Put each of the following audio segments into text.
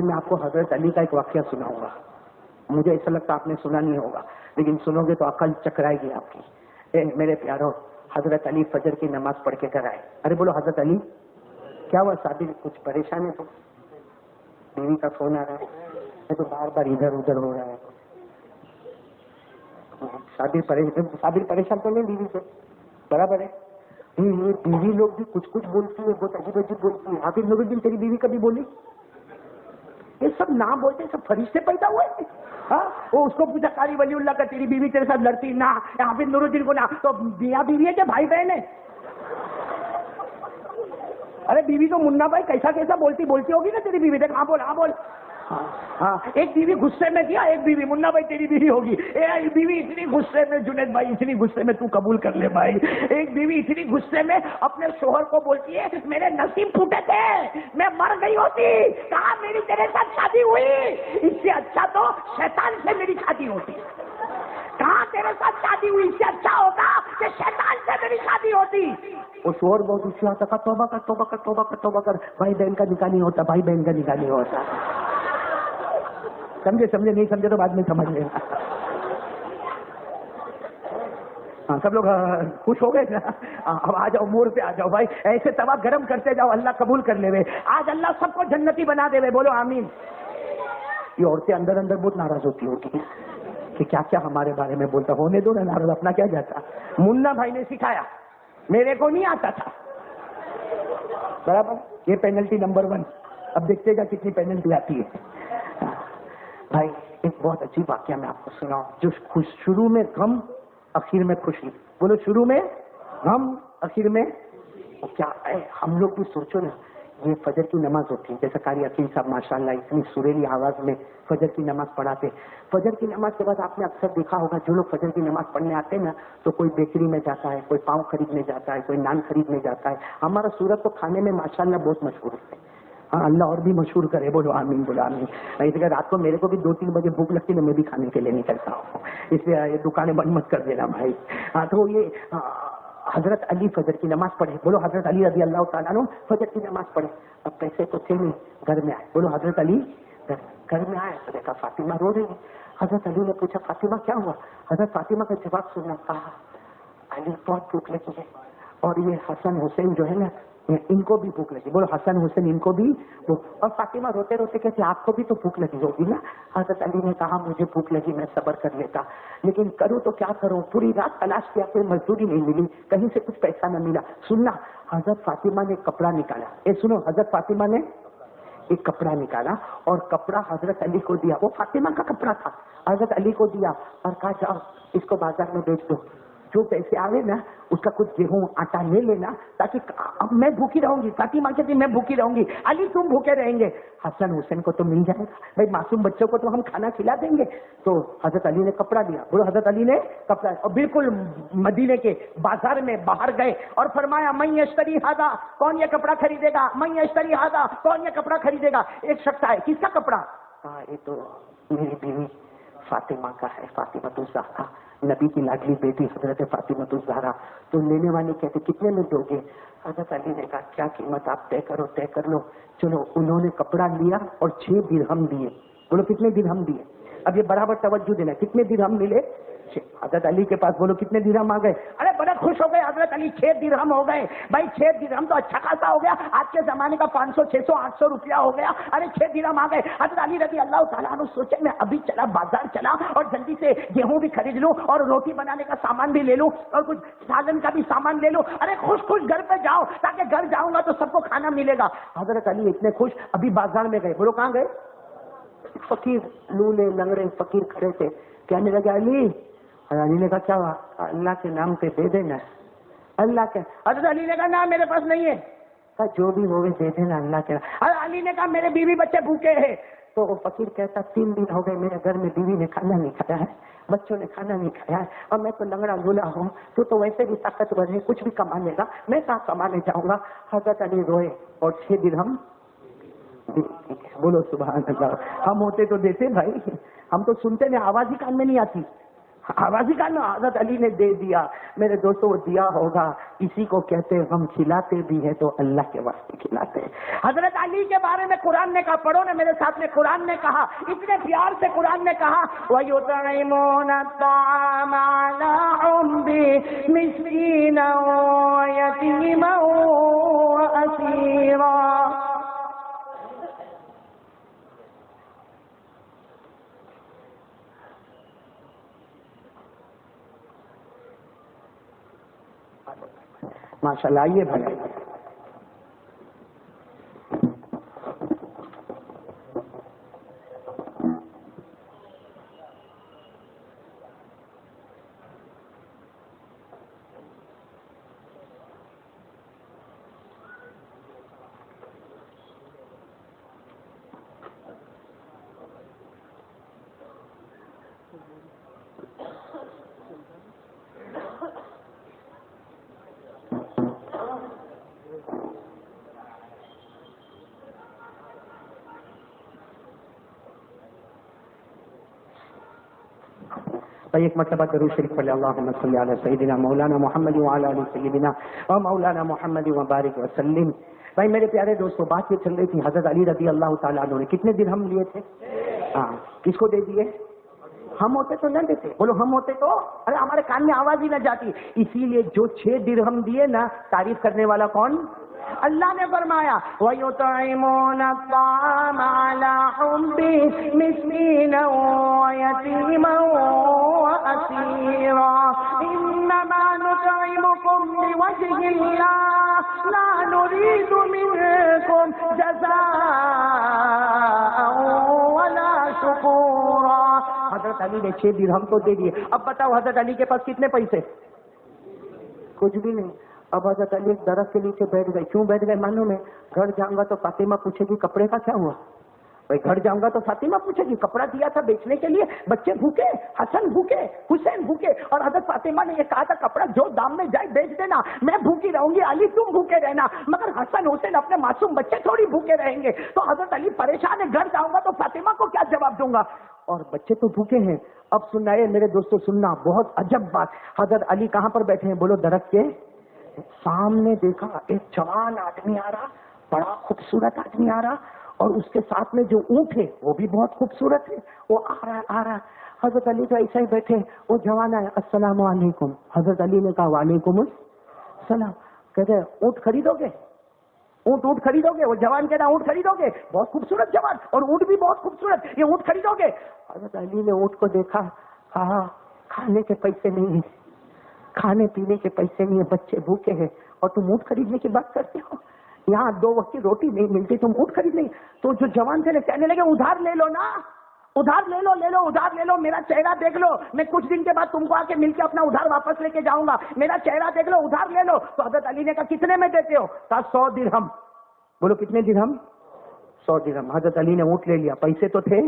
میں آپ کو حضرت علی کا ایک واقعہ سناؤں گا. مجھے ایسا لگتا آپ نے سنا نہیں ہوگا, لیکن سنو گے تو عقل چکرائے گی آپ کی. میرے پیارو, حضرت علی فجر کی نماز پڑھ کے کر آئے. ارے بولو حضرت علی, کیا ہوا صابر, کچھ پریشان ہے تو؟ بیوی کا فون آ رہا ہے تو بار بار ادھر ادھر ہو رہا ہے. صابر پریشان تو نہیں بیوی سے, برابر ہے. یہ بیوی لوگ بھی کچھ کچھ بولتی ہے, بہت عجیب عجیب بولتی ہے. حافظ نور الدین تیری بیوی کبھی بولی؟ یہ سب نہ بولتے, سب فرشتے پیدا ہوئے ہیں. ہاں, وہ اس کو پوچھا قاری ولی اللہ کا, تیری بیوی تیرے ساتھ لڑتی نہ؟ حافظ نور الدین کو نہ, تو میاں بیوی ہے کہ بھائی بہن ہے؟ ارے بیوی تو منا بھائی کیسا کیسا بولتی ہوگی نا تیری بیوی. دیکھ, ہاں بول, ہاں بول. ہاں, ایک بیوی غصے میں کیا, ایک بیوی منا بھائی تیری بیوی ہوگی. ایک بیوی اتنی غصے میں, جنید بھائی اتنی غصے میں, تو قبول کر لے بھائی, ایک بیوی اتنی غصے میں اپنے شوہر کو بولتی ہے میرے نصیب پھوٹے تھے, میں مر گئی ہوتی, کہاں میری تیرے ساتھ شادی ہوئی, اس سے اچھا تو شیطان سے میری شادی ہوتی. کہاں تیرے ساتھ شادی ہوئی, اس سے اچھا ہوتا کہ شیطان سے میری شادی ہوتی. وہ شوہر بہت اچھا ہوتا, توبہ کر توبہ کر توبہ کر توبہ کر, بھائی بہن کا نکاح نہیں ہوتا, بھائی بہن کا نکاح نہیں ہوتا. سمجھے نہیں سمجھے تو بعد میں سمجھ لینا. ہاں, سب لوگ خوش ہو گئے نا. اب آ جاؤ, موڑ پہ آ جاؤ بھائی, ایسے توا گرم کرتے جاؤ, اللہ قبول کر لے. آج اللہ سب کو جنتی بنا دے, بولو آمین. یہ عورتیں اندر اندر بہت ناراض ہوتی ہوتی کہ کیا کیا ہمارے بارے میں بولتا. ہونے دو نا ناراض, اپنا کیا جاتا. منا بھائی نے سکھایا, میرے کو نہیں آتا تھا, برابر. یہ پینلٹی نمبر 1. اب دیکھتے گا کتنی پینلٹی آتی ہے. بھائی ایک بہت اچھی واقعہ میں آپ کو سناؤں, جو شروع میں غم اخیر میں خوشی. بولو, شروع میں غم اخیر میں کیا ہے. ہم لوگ بھی سوچو نا, یہ فجر کی نماز ہوتی ہے, جیسا قاری عقیل صاحب ماشاءاللہ اتنی سریلی آواز میں فجر کی نماز پڑھاتے. فجر کی نماز کے بعد آپ نے اکثر دیکھا ہوگا, جو لوگ فجر کی نماز پڑھنے آتے ہیں نا, تو کوئی بیکری میں جاتا ہے, کوئی پاؤں خریدنے جاتا ہے, کوئی نان خریدنے جاتا ہے. ہمارا سورت تو کھانے میں ماشاءاللہ بہت مشہور ہے. ہاں, اللہ اور بھی مشہور کرے, بولو آمین, بولو آمین. نہیں تو رات کو میرے کو بھی 2-3 بجے بھوک لگتی ہے, میں بھی کھانے کے لیے نکلتا ہوں, اس لیے یہ دکانیں بند مت کر دینا بھائی. ہاں, تو یہ حضرت علی فجر کی نماز پڑھے. بولو حضرت علی رضی اللہ تعالیٰ عنہ فجر کی نماز پڑھے. اب پیسے تو تھے نہیں, گھر میں آئے. بولو حضرت علی گھر میں آئے تو دیکھا فاطمہ رو رہی ہے. حضرت علی نے پوچھا فاطمہ کیا ہوا. حضرت فاطمہ کا جواب سننا, کہا علی بہت بھوک لگی ہے, اور یہ حسن حسین جو ہے نا, ان کو بھی بھوک لگی. بولو حسن حسین ان کو بھی. اور فاطمہ روتے روتے کہتے آپ کو بھی تو بھوک لگی ہوگی نا. حضرت علی نے کہا مجھے بھوک لگی, میں صبر کر لیتا, لیکن کروں تو کیا کروں, پوری رات تلاش کیا, کوئی مزدوری نہیں ملی, کہیں سے کچھ پیسہ نہ ملا. سننا, حضرت فاطمہ نے کپڑا نکالا. سنو, حضرت فاطمہ نے ایک کپڑا نکالا اور کپڑا حضرت علی کو دیا. وہ فاطمہ کا کپڑا تھا, حضرت علی کو دیا اور کہا جاؤ اس کو بازار میں بیچ دو, جو پیسے آئے نا اس کا کچھ گیہوں آٹا لے لینا, تاکہ اب میں بھوکی رہوں گی. فاطمہ کہتی میں بھوکی رہوں گی, علی تم بھوکے رہیں گے, حسن حسین کو تو مل جائے گا بھائی, معصوم بچوں کو تو ہم کھانا کھلا دیں گے. تو حضرت علی نے کپڑا دیا. بولو حضرت علی نے کپڑا, اور بالکل مدینے کے بازار میں باہر گئے اور فرمایا من یشتری ھذا, کون یہ کپڑا خریدے گا, من یشتری ھذا, کون یہ کپڑا خریدے گا. ایک شخص آئے, کس کا کپڑا؟ یہ تو میری بیوی فاطمہ کا ہے, فاطمہ الزہرا, نبی کی لاڈلی بیٹی حضرت فاطمہ الزہرا. تو لینے والے کہتے کتنے میں دو گے. حضرت علی نے کہا کیا قیمت آپ طے کرو, طے کر لو. چلو, انہوں نے کپڑا لیا اور 6 درہم دیے. بولو کتنے درہم دیے. اب یہ برابر توجہ دینا, کتنے درہم ملے. حضرت علی کے پاس بولو کتنے درہم آ گئے. ارے بڑے خوش ہو گئے حضرت علی, 6 درہم ہو گئے. بھائی 6 درہم تو اچھا خاصا ہو گیا, آج کے زمانے کا 500 600 800 روپیہ ہو گیا. ارے 6 درہم آ گئے. حضرت علی رضی اللہ تعالیٰ عنہ سوچے میں ابھی چلا بازار چلا اور جلدی سے گیہوں بھی خرید لوں اور روٹی بنانے کا سامان بھی لے لوں اور کچھ سالن کا بھی سامان لے لوں. ارے خوش خوش گھر پہ جاؤ, تاکہ گھر جاؤں گا تو سب کو کھانا ملے گا. حضرت علی اتنے خوش, ابھی بازار میں گئے. بولو کہاں گئے. فقیر لولے لنگڑے فقیر کھڑے تھے, کہنے لگے علی. علی نے کہا کیا ہوا. اللہ کے نام پہ دے دینا. اللہ کے. حضرت علی نے کہا نہ میرے پاس نہیں ہے. کہا جو بھی ہوگے دے دینا اللہ کے. حضرت علی نے کہا میرے بیوی بچے بھوکے ہیں. تو وہ فقیر کہتا 3 دن ہو گئے میرے گھر میں بیوی نے کھانا نہیں کھایا ہے, بچوں نے کھانا نہیں کھایا ہے, اور میں تو لنگڑا لولا ہوں, تو ویسے بھی طاقتور ہے, کچھ بھی کمانے گا, میں کہاں کمانے جاؤں گا. حضرت علی روئے اور 6 درہم. بولو سبحان اللہ. ہم ہوتے تو دیتے بھائی, ہم تو سنتے نہیں, آواز ہی کان میں نہیں آتی. آوازی کا نا حضرت علی نے دے دیا. میرے دوستوں وہ دیا ہوگا اسی کو کہتے ہیں ہم کھلاتے بھی ہیں تو اللہ کے واسطے کھلاتے ہیں. حضرت علی کے بارے میں قرآن نے کہا, پڑھو نا میرے ساتھ میں, قرآن نے کہا اتنے پیار سے, قرآن نے کہا وَيُطْعِمُونَ الطَّعَامَ عَلَىٰ حُبِّهِ مِسْكِينًا وَيَتِيمًا وَأَسِيرًا. ماشاء اللہ. آئیے بھائی. بھائی ایک مرتبہ درود شریف پڑھ لیں. اللہم صلی علی سیدنا مولانا محمد وعلی آل سیدنا و مولانا محمد وبارک وسلم. بھائی میرے پیارے دوستو, بات یہ چل رہی تھی حضرت علی رضی اللہ تعالیٰ عنہ نے کتنے درہم لیے تھے؟ ہاں, کس کو دے دیے؟ ہم ہوتے تو نہ دیتے. بولو ہم ہوتے تو, ارے ہمارے کان میں آواز ہی نہ جاتی. اسی لیے جو 6 درہم دیے نا, تعریف کرنے والا کون؟ اللہ نے فرمایا وَيُطْعِمُونَ الطَّعَامَ عَلَىٰ حُبِّهِ مِسْكِينًا وَيَتِيمًا وَأَسِيرًا إِنَّمَا نُطْعِمُكُمْ لِوَجْهِ اللَّهِ لَا نُرِيدُ مِنكُمْ جَزَاءً وَلَا شُكُورًا. حضرت علی نے 6 درہم تو دے دیے. اب بتاؤ حضرت علی کے پاس کتنے پیسے؟ کچھ بھی نہیں. اب حضرت علی ایک درخت کے نیچے بیٹھ گئے. کیوں بیٹھ گئے معلوم ہے؟ گھر جاؤں گا تو فاطمہ پوچھے گی کپڑے کا کیا ہوا. بھائی گھر جاؤں گا تو فاطمہ پوچھے گی کپڑا دیا تھا بیچنے کے لیے, بچے بھوکے, حسن بھوکے, حسین بھوکے, اور حضرت فاطمہ نے یہ کہا تھا کپڑا جو دام میں جائے بیچ دینا, میں بھوکی رہوں گی, علی تم بھوکے رہنا, مگر حسن حسین اپنے معصوم بچے تھوڑی بھوکے رہیں گے. تو حضرت علی پریشان ہے, گھر جاؤں گا تو فاطمہ کو کیا جواب دوں گا, اور بچے تو بھوکے ہیں. اب سننا ہے میرے دوستوں, سننا بہت عجب بات. حضرت علی کہاں پر بیٹھے ہیں بولو؟ درخت کے سامنے. دیکھا ایک جوان آدمی آ رہا, بڑا خوبصورت آدمی آ رہا, اور اس کے ساتھ میں جو اونٹ ہے وہ بھی بہت خوبصورت ہے, وہ آ رہا. حضرت علی کا ایسا ہی بیٹھے, وہ جوان آیا, السلام علیکم. حضرت علی نے کہا وعلیکم السلام. کہتے ہیں اونٹ خریدو گے؟ اونٹ خریدو گے؟ وہ جوان کہہ رہا اونٹ خریدو گے؟ بہت خوبصورت جوان, اور اونٹ بھی بہت خوبصورت, یہ اونٹ خریدو گے؟ حضرت علی نے اونٹ کو دیکھا, کہا کھانے کے پیسے نہیں ہیں, کھانے پینے کے پیسے نہیں ہیں, بچے بھوکے ہیں, اور تم اونٹ خریدنے کی بات کرتے ہو؟ یہاں 2 وقت کی روٹی نہیں ملتی, تم اونٹ خرید نہیں. تو جو جوان تھے کہنے لگے ادھار لے لو نا, ادھار لے لو, ادھار لے لو, میرا چہرہ دیکھ لو, میں کچھ دن کے بعد تم کو آ کے مل کے اپنا ادھار واپس لے کے جاؤں گا, میرا چہرہ دیکھ لو, ادھار لے لو. تو حضرت علی نے کہا کتنے میں دیتے ہو؟ کہا 100 درہم. بولو کتنے درہم؟ 100 درہم. حضرت علی نے اونٹ لے لیا, پیسے تو تھے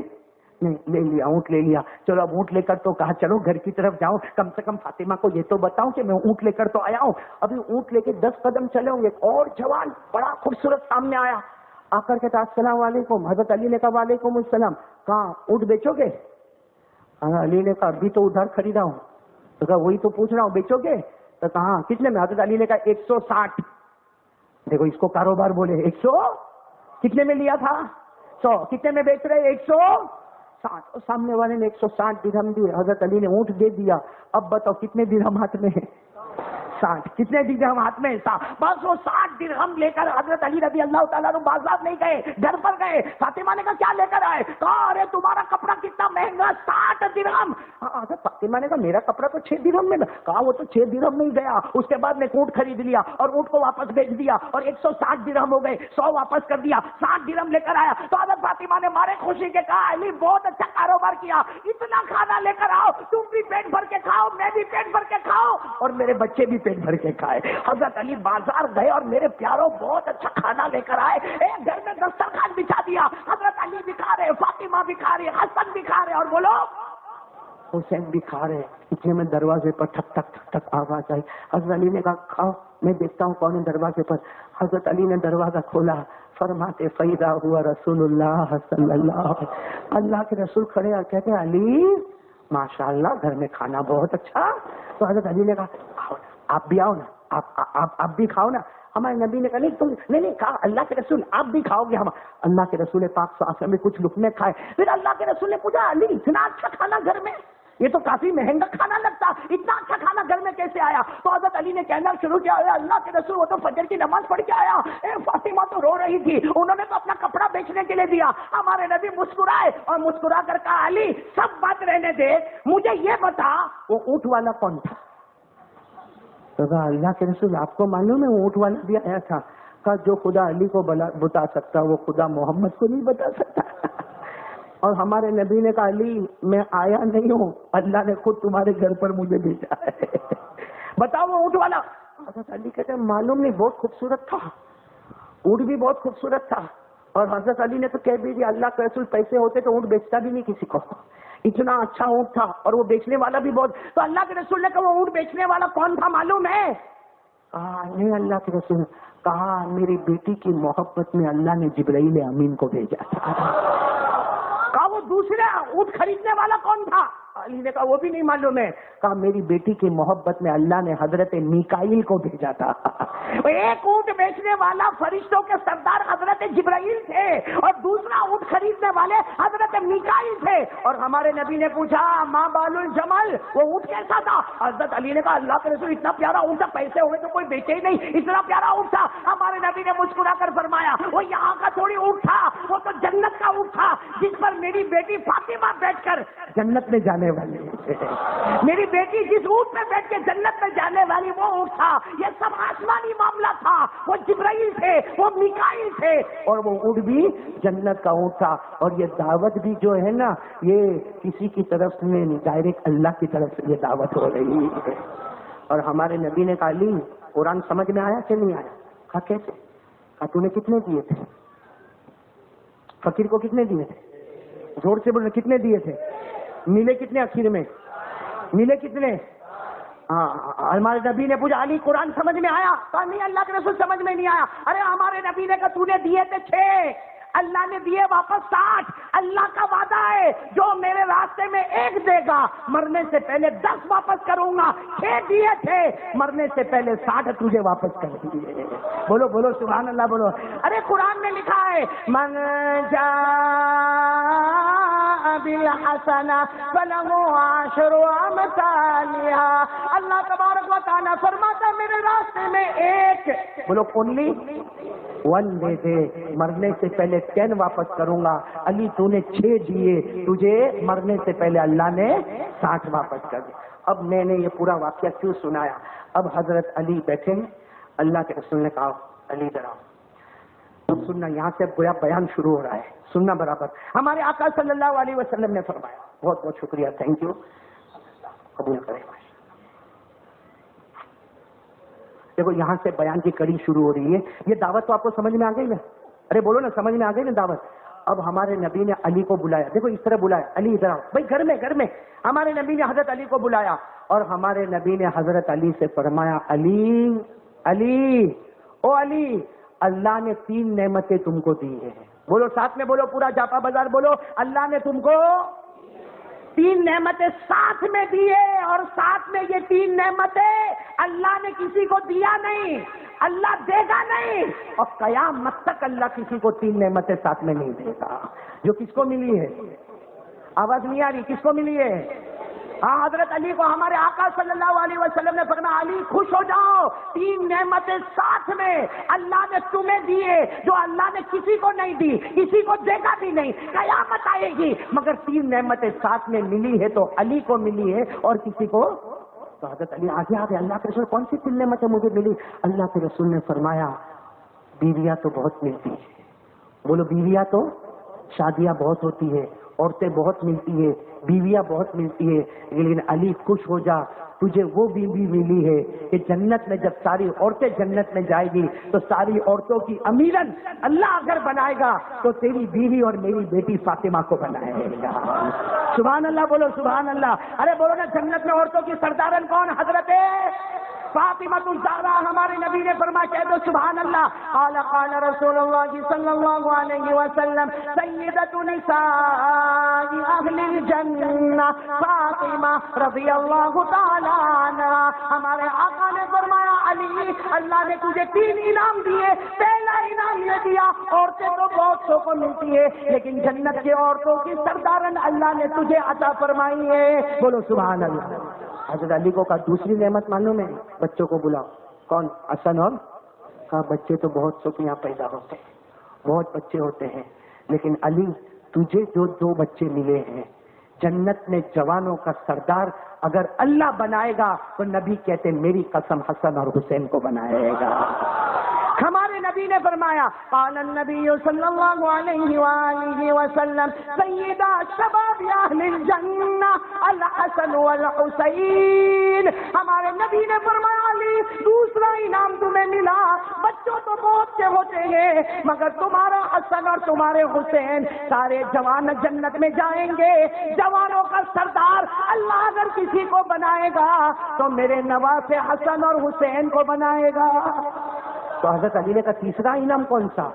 نہیں, لے لیا, اونٹ لے لیا. چلو اب اونٹ لے کر تو کہا چلو گھر کی طرف جاؤں, کم سے کم فاطمہ کو یہ تو بتاؤں کہ میں اونٹ لے کر تو آیا ہوں. ابھی اونٹ لے کے 10 قدم چلے ہوں گے, اور جوان بڑا خوبصورت سامنے آیا, آ کر کہتا السلام علیکم. حضرت علی نے کہا وعلیکم السلام. کہاں اونٹ بیچو گے؟ علی نے کہا ابھی تو ادھر خریدا ہوں. تو کہا وہی تو پوچھ رہا ہوں, بیچو گے؟ تو کہاں کتنے میں؟ حضرت علی نے کہا 160. دیکھو اس کو کاروبار بولے. 100 کتنے میں لیا تھا؟ 100. کتنے میں بیچ رہے؟ 160. سامنے والے نے 160 درہم دیے. حضرت علی نے اونٹ دے دیا. اب بتاؤ کتنے درہم ہاتھ میں ہے؟ 60. کتنے درہم ہاتھ میں؟ 60. بس وہ 60 درہم لے کر حضرت علی رضی اللہ تعالیٰ عنہ بازار نہیں گئے, گھر پر گئے. فاطمہ نے کہا کیا لے کر آئے؟ کہا ارے تمہارا کپڑا کتنا مہنگا, 60 درہم. حضرت فاطمہ نے کہا میرا کپڑا تو 6 درہم میں. کہا وہ تو 6 درہم میں ہی گیا. اس کے بعد میں اونٹ خرید لیا اور اونٹ کو واپس بھیج دیا, اور 160 درہم ہو گئے, 100 واپس کر دیا, 60 درہم لے کر آیا. تو حضرت فاطمہ نے مارے خوشی کے کہا علی بہت اچھا کاروبار کیا, اتنا کھانا لے کر آؤ, تم بھی پیٹ بھر کے کھاؤ, میں بھی پیٹ بھر کے کھاؤ, اور میرے بچے بھی پیٹ بھر کے کھائے. حضرت علی بازار گئے اور میرے پیاروں بہت اچھا کھانا لے کر آئے. ایک گھر میں دسترخوان بچھا دیا, حضرت علی بھی کھا رہے, فاطمہ بھی کھا رہی, حسن بھی کھا رہے, اور بولو حسین بھی کھا رہے. اتنے میں دروازے پر ٹھک ٹھک ٹھک ٹھک آواز آئی. حضرت علی نے کہا کھاؤ, میں دیکھتا ہوں کون ہے دروازے پر. حضرت علی نے دروازہ کھولا, فرماتے فیضا ہوا رسول اللہ صلی اللہ علیہ وسلم. اللہ کے رسول کھڑے اور کہتے علی ماشاءاللہ گھر میں کھانا بہت اچھا. تو حضرت علی نے کہا آؤ نا, آپ بھی آؤ نا, آپ بھی کھاؤ نا. ہمارے نبی نے کہا نہیں کہا اللہ کے رسول آپ بھی کھاؤ گے. ہم اللہ کے رسول پاک صلی اللہ علیہ وسلم نے کچھ لقمے کھائے. پھر اللہ کے رسول نے پوچھا علی اتنا اچھا کھانا گھر میں, یہ تو کافی مہنگا کھانا لگتا, اتنا اچھا کھانا گھر میں کیسے آیا؟ تو حضرت علی نے کہنا شروع کیا اللہ کے رسول وہ تو فجر کی نماز پڑھ کے آیا, فاطمہ تو رو رہی تھی, انہوں نے تو اپنا کپڑا بیچنے کے لیے دیا. ہمارے نبی مسکرائے اور مسکرا کر کہا علی سب بات رہنے دے, مجھے یہ بتا وہ اونٹ والا کون تھا؟ تو کہا اللہ کے رسول آپ کو معلوم ہے وہ اونٹ والا بھی آیا تھا. کہا جو خدا علی کو بتا سکتا وہ خدا محمد کو نہیں بتا سکتا. اور ہمارے نبی نے کہا علی میں آیا نہیں ہوں, اللہ نے خود تمہارے گھر پر مجھے بھیجا ہے. بتاؤ وہ اونٹ والا. حضرت علی کہتے ہیں معلوم نہیں, بہت خوبصورت تھا, اونٹ بھی بہت خوبصورت تھا. اور حضرت علی نے تو کہہ بھی دیا اللہ کے رسول پیسے ہوتے تو اونٹ بیچتا بھی نہیں کسی کو, اتنا اچھا اونٹ تھا اور وہ بیچنے والا بھی بہت. تو اللہ کے رسول نے کہا وہ اونٹ بیچنے والا کون تھا معلوم ہے؟ کہا نہیں اللہ کے رسول. کہا میری بیٹی کی محبت میں اللہ نے جبرائیل امین کو بھیجا تھا. کہا وہ دوسرا اونٹ خریدنے والا کون تھا؟ علی نے کہا وہ بھی نہیں معلوم ہے. کہا میری بیٹی کی محبت میں اللہ نے حضرت میکائیل کو بھیجا تھا. ایک اونٹ بیچنے والا فرشتوں کے سردار حضرت جبرائیل تھے اور دوسرا اونٹ خریدنے والے حضرت میکائیل تھے. اور ہمارے نبی نے پوچھا ماں بال الجمل وہ اونٹ کیسا تھا؟ حضرت علی نے کہا اللہ کے رسول اتنا پیارا اونٹ تھا, پیسے ہوئے تو کوئی بیچے ہی نہیں, اتنا پیارا اونٹ تھا. ہمارے نبی نے مسکرا کر فرمایا وہ یہاں کا تھوڑی اونٹ تھا, وہ تو جنت کا اونٹ تھا جس پر میری بیٹی فاطمہ بیٹھ کر جنت میں جانے والی. میری بیٹی جس اونٹ میں بیٹھ کے جنت میں جانے والی وہ اونٹ تھا. یہ سب آسمانی معاملہ تھا, وہ جبرائیل تھے, وہ میکائیل تھے, اور وہ اونٹ بھی جنت کا اونٹ تھا. اور یہ دعوت بھی جو ہے نا یہ کسی کی طرف سے نہیں, ڈائریکٹ اللہ کی طرف سے یہ دعوت ہو رہی ہے. اور ہمارے نبی نے کہا علی قرآن سمجھ میں آیا کہ نہیں آیا؟ کہا کیسے؟ کہا تو نے کتنے دیے تھے؟ فقیر کو کتنے دیے تھے؟ زور سے بولے کتنے دیے تھے؟ ملے کتنے آخر میں؟ ملے کتنے؟ ہاں ہمارے نبی نے پوچھا علی قرآن سمجھ میں آیا؟ کہا نہیں اللہ کے رسول سمجھ میں نہیں آیا. ارے ہمارے نبی نے کہا تو نے دیے تھے 6, اللہ نے دیے واپس 60. اللہ کا وعدہ ہے جو میرے راستے میں 1 دے گا مرنے سے پہلے 10 واپس کروں گا. 6 دیے تھے, مرنے سے پہلے 60 تجھے واپس کر دیے. بولو بولو سبحان اللہ بولو. ارے قرآن میں لکھا ہے من جاء بالحسنہ فلہ عشر امثالها. اللہ تبارک و تعالیٰ فرماتا میرے راستے میں 1 بولو اونلی 1 دے دے, مرنے سے پہلے 10 واپس کروں گا. علی تو نے 6 دیے, تجھے مرنے سے پہلے اللہ نے 60 واپس کر دی. اب میں نے یہ پورا واقعہ کیوں سنایا؟ اب حضرت علی بیٹھے ہیں, اللہ کے رسول نے کہا علی ذرا اب سننا, یہاں سے گویا بیان شروع ہو رہا ہے, سننا برابر. ہمارے آقا صلی اللہ علیہ وسلم نے فرمایا, بہت بہت شکریہ, تھینک یو, قبول کریں. دیکھو یہاں سے بیان کی کڑی شروع ہو رہی ہے. یہ دعوت تو آپ کو سمجھ میں آ گئی نا؟ ارے بولو نا سمجھ میں آ گئی نا دعوت؟ اب ہمارے نبی نے علی کو بلایا, دیکھو اس طرح بلایا, علی ادھر آؤ بھائی, گھر میں ہمارے نبی نے حضرت علی کو بلایا اور ہمارے نبی نے حضرت علی سے فرمایا علی او علی, اللہ نے 3 نعمتیں تم کو دی ہیں. بولو ساتھ میں بولو, پورا جاپا بازار بولو, اللہ نے تم کو 3 نعمتیں ساتھ میں دی ہے, اور ساتھ میں یہ 3 نعمتیں اللہ نے کسی کو دیا نہیں, اللہ دے گا نہیں, اور قیامت تک اللہ کسی کو 3 نعمتیں ساتھ میں نہیں دے گا. جو کس کو ملی ہے؟ آواز نہیں آ رہی, کس کو ملی ہے؟ ہاں حضرت علی کو ہمارے آقا صلی اللہ علیہ وسلم نے فرمایا علی خوش ہو جاؤ, 3 نعمتیں ساتھ میں اللہ نے تمہیں دیے جو اللہ نے کسی کو نہیں دی, کسی کو دے گا بھی نہیں. قیامت آئے گی مگر 3 نعمتیں ساتھ میں ملی ہے تو علی کو ملی ہے اور کسی کو. تو حضرت علی آگے آ گئے, اللہ کے رسول کون سی 3 نعمتیں مجھے ملی؟ اللہ کے رسول نے فرمایا بیویاں تو بہت ملتی ہے. بولو بیویاں تو, شادیاں بہت ہوتی ہے, عورتیں بہت ملتی ہے, بیویاں بہت ملتی ہے, لیکن علی خوش ہو جا, تجھے وہ بیوی ملی ہے کہ جنت میں جب ساری عورتیں جنت میں جائے گی تو ساری عورتوں کی امیرن اللہ اگر بنائے گا تو تیری بیوی اور میری بیٹی فاطمہ کو بنائے گا. سبحان اللہ بولو سبحان اللہ. ارے بولو نا جنت میں عورتوں کی سردارن کون؟ حضرت فاطمہ الزہرا ہمارے نبی نے فرمایا کہہ دو سبحان اللہ. قال قال رسول اللہ صلی اللہ علیہ وسلم سیدۃ نساء اہل الجنہ فاطمہ رضی اللہ تعالی عنہا. ہمارے آقا نے فرمایا علی اللہ نے تجھے 3 انعام دیے. پہلا انعام یہ دیا عورتیں تو بہت سو کو ملتی ہے لیکن جنت کی عورتوں کی سردارن اللہ نے تجھے عطا فرمائی ہے. بولو سبحان اللہ. حضرت علی کو کہا دوسری نعمت معلوم ہے, بچوں کو بلاؤ. کون؟ حسن اور کہا بچے تو بہت سو کے یہاں پیدا ہوتے ہیں, بہت بچے ہوتے ہیں, لیکن علی تجھے جو 2 بچے ملے ہیں جنت میں جوانوں کا سردار اگر اللہ بنائے گا تو نبی کہتے میری قسم حسن اور حسین کو بنائے گا. ہمارے نبی نے فرمایا قال النبی صلی اللہ علیہ وآلہ وسلم سیدہ شباب اہل الجنہ الحسن والحسین. ہمارے نبی نے فرمایا علی دوسرا انعام تمہیں ملا. بچوں تو بہت سے ہوتے ہیں مگر تمہارا حسن اور تمہارے حسین سارے جوان جنت میں جائیں گے. جوانوں کا سردار اللہ اگر کسی کو بنائے گا تو میرے نواسے حسن اور حسین کو بنائے گا. تو حضرت علی نے کہا تیسرا انعام کون سا؟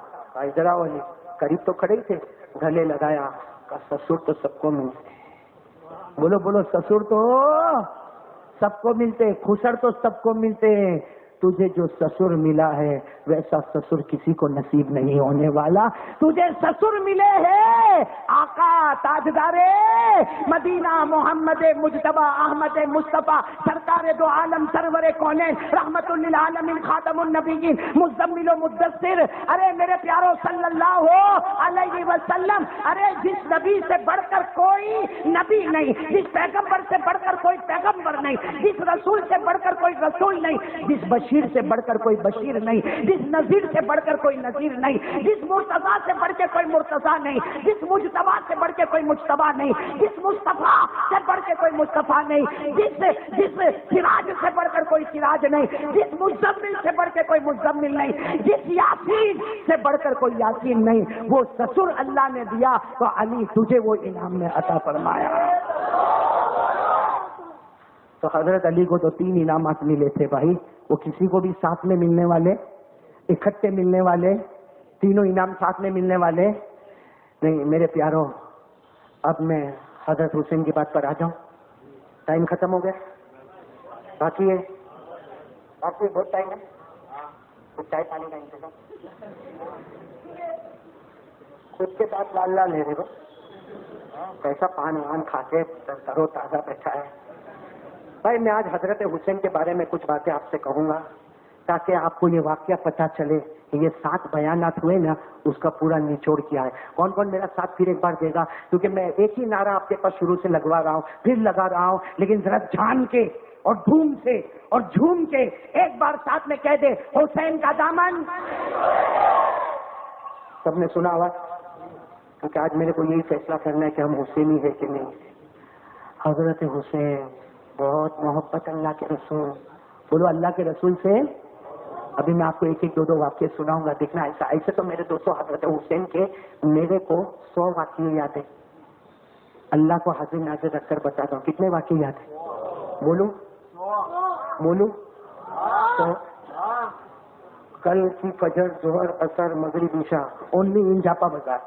ذرا علی قریب تو کھڑے ہی تھے, گلے لگایا, کہا سسر تو سب کو ملتے. بولو بولو سسر تو سب کو ملتے, خسر تو سب کو ملتے ہیں. تجھے جو سسر ملا ہے ویسا سسر کسی کو نصیب نہیں ہونے والا. تجھے سسر ملے ہیں آقا تاجدار مدینہ محمد مجتبی احمد مصطفیٰ سرکار دو عالم سرور کونین رحمت للعالمین خاتم النبیین مزمل و مدثر. ارے میرے پیارو صلی اللہ علیہ وسلم, ارے جس نبی سے بڑھ کر کوئی نبی نہیں, جس پیغمبر سے بڑھ کر کوئی پیغمبر نہیں, جس رسول سے بڑھ کر کوئی رسول نہیں, جس بشیر سے بڑھ کر کوئی بشیر نہیں, جس نذیر سے بڑھ کر کوئی نذیر نہیں, جس مرتضیٰ سے بڑھ کے کوئی مرتضیٰ نہیں, جس مجتبیٰ سے بڑھ کے کوئی مجتبیٰ نہیں, جس مصطفیٰ سے بڑھ کے کوئی مصطفیٰ نہیں, جس سراج سے بڑھ کر کوئی سراج نہیں, جس مزمل سے بڑھ کے کوئی مزمل نہیں, جس یاسین سے بڑھ کر کوئی یاسین نہیں. وہ سسر اللہ نے دیا تو علی تجھے وہ انعام نے عطا فرمایا. تو حضرت علی کو تو 3 انعامات ملے تھے بھائی. وہ کسی کو بھی ساتھ میں ملنے والے, اکٹھے ملنے والے, تینوں انعام ساتھ میں ملنے والے نہیں. میرے پیاروں اب میں حضرت حسین کی بات پر آ جاؤں. ٹائم ختم ہو گیا, باقی ہے, باقی بہت ٹائم ہے. کچھ چائے پانی کا انتظام خود کے ساتھ لال لال لے رہے ہو, کیسا پان وان کھا کے ترو تازہ بیٹھا ہے. بھائی میں آج حضرت حسین کے بارے میں کچھ باتیں آپ سے کہوں گا تاکہ آپ کو یہ واقعہ پتہ چلے کہ یہ 7 بیانات ہوئے نا, اس کا پورا نچوڑ کیا ہے. کون کون میرا ساتھ پھر ایک بار دے گا؟ کیونکہ میں ایک ہی نعرہ آپ کے پاس شروع سے لگوا رہا ہوں, پھر لگا رہا ہوں, لیکن ذرا جان کے اور ڈھونڈ سے اور جھوم کے ایک بار ساتھ میں کہہ دے حسین کا دامن. سب نے سنا ہوا, کیونکہ آج میرے کو یہی فیصلہ کرنا ہے کہ ہم حسینی ہے کہ نہیں. حضرت حسین بہت محبت اللہ کے رسول. بولو اللہ کے رسول سے. ابھی میں آپ کو 1-2 واقعے سناؤں گا, دیکھنا. ایسے تو میرے دوستوں حضرت حسین کے میرے کو 100 واقعے یاد ہے. اللہ کو حاضر ناظر رکھ کر بتاتا ہوں کتنے واقعے یاد ہے. بولو تو کل کی فجر ظہر اثر مغرب عشاء اونلی ان جاپا بازار.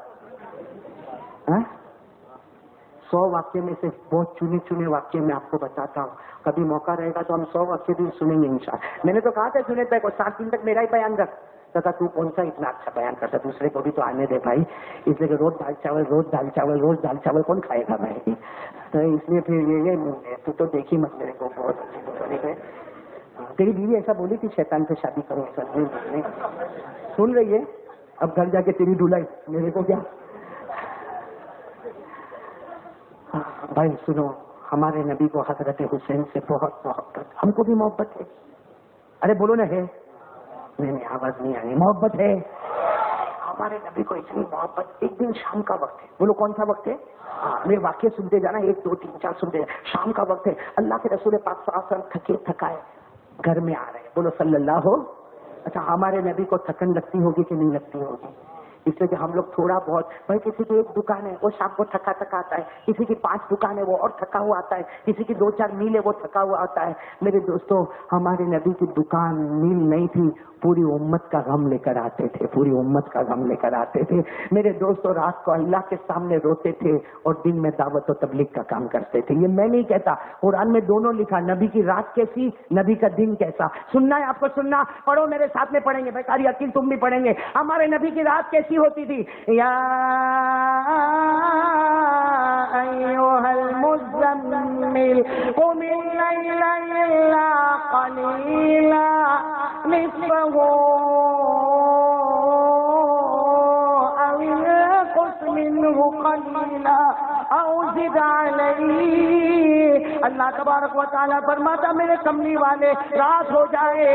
100 واقعے میں سے بہت چنے واقعے میں آپ کو بتاتا ہوں. کبھی موقع رہے گا تو ہم 100 واقعے بھی سنیں گے انشاءاللہ. میں نے تو کہا تھا سنے تھے کو 7 دن تک میرا ہی بیان رکھ. تو کون سا اتنا اچھا بیان کرتا, دوسرے کو بھی تو آنے دے بھائی. اس لیے کہ روز دال چاول کون کھائے گا بھائی. تو اس لیے پھر یہ تو دیکھی مت میرے کو بہت اچھی ہے. تیری بیوی ایسا بولی تھی شیطان سے شادی کرو, سن رہی ہے. اب گھر جا کے تیری دھلائی میرے کو کیا. بھائی سنو, ہمارے نبی کو حضرت حسین سے بہت محبت, ہم کو بھی محبت ہے. ارے بولو نا ہے. نہیں آواز نہیں آ رہی. محبت ہے ہمارے نبی کو اتنی محبت. ایک دن شام کا وقت ہے. بولو کون سا وقت ہے؟ میرے واقعے سنتے جانا, 1 2 3 4 سنتے جانا. شام کا وقت ہے. اللہ کے رسول پاک صلی اللہ علیہ وسلم تھکے تھکائے گھر میں آ رہے ہیں. بولو صلی اللہ ہو. اچھا ہمارے نبی کو تھکن لگتی ہوگی کہ نہیں لگتی ہوگی؟ اس لیے کہ ہم لوگ تھوڑا بہت بھائی کسی کی ایک دکان ہے وہ شام کو تھکا تھکا آتا ہے, کسی کی 5 دکان ہے وہ اور تھکا ہوا آتا ہے, کسی کی 2-4 میل ہے وہ تھکا ہوا آتا ہے. میرے دوستوں ہمارے نبی کی دکان میل نہیں تھی, پوری امت کا غم لے کر آتے تھے, پوری امت کا غم لے کر آتے تھے. میرے دوستوں رات کو اللہ کے سامنے روتے تھے اور دن میں دعوت و تبلیغ کا کام کرتے تھے. یہ میں نہیں کہتا, قرآن میں دونوں لکھا, نبی کی رات کیسی, نبی کا دن کیسا. سننا ہے آپ کو, سننا, پڑھو میرے ساتھ میں پڑھیں گے, بھائی قاری عقیل تم بھی پڑھیں گے. ہمارے نبی کی رات کیسی ہوتی تھی. یا ایھا المزمل قم اللیل الا قلیلا نصفہ او انقص منہ قلیلا او زد علیہ. اللہ تبارک و تعالیٰ فرماتا میرے کملی والے رات ہو جائے,